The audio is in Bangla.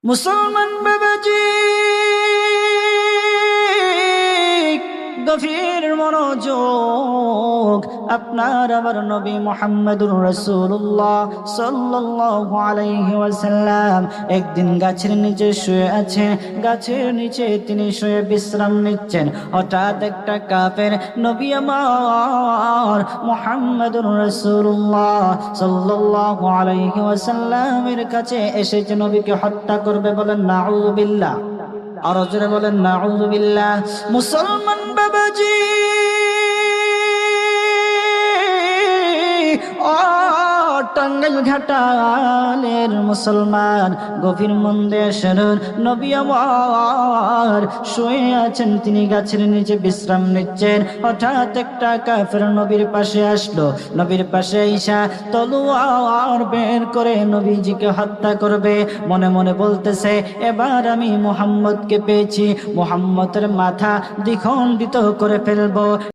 মুসলমান বাবাজি, গভীর মনোযোগ। আপনার আমার নবী মুহাম্মদুর রাসূলুল্লাহ সাল্লাল্লাহু আলাইহি ওয়াসাল্লাম একদিন গাছের নিচে শুয়ে আছেন। গাছের নিচে তিনি শুয়ে বিশ্রাম নিচ্ছেন। হঠাৎ একটা কাফের নবী আমার মুহাম্মদুর রাসূলুল্লাহ সাল্লাল্লাহু আলাইহি ওয়াসাল্লামের কাছে এসেছে, নবীকে হত্যা করবে। বলেন নাউযু বিল্লাহ। আর জোরে বলেন নাউযু বিল্লাহ। মুসলমান বাবাজি, ও টাঙ্গাইল ঘাটালের মুসলমান, গভীর মন দিয়ে শুনুন। নবী আমার শুয়ে আছেন, তিনি গাছের নিচে বিশ্রাম নিচ্ছেন। হঠাৎ একটা কাফের নবীর পাশে আসলো। নবীর পাশে ঈশা তলোয়ার বের করে নবীজিকে হত্যা করবে। মনে মনে বলতেছে, এবার আমি মুহাম্মদকে পেয়েছি, মুহাম্মদের মাথা দ্বিখণ্ডিত করে ফেলবো।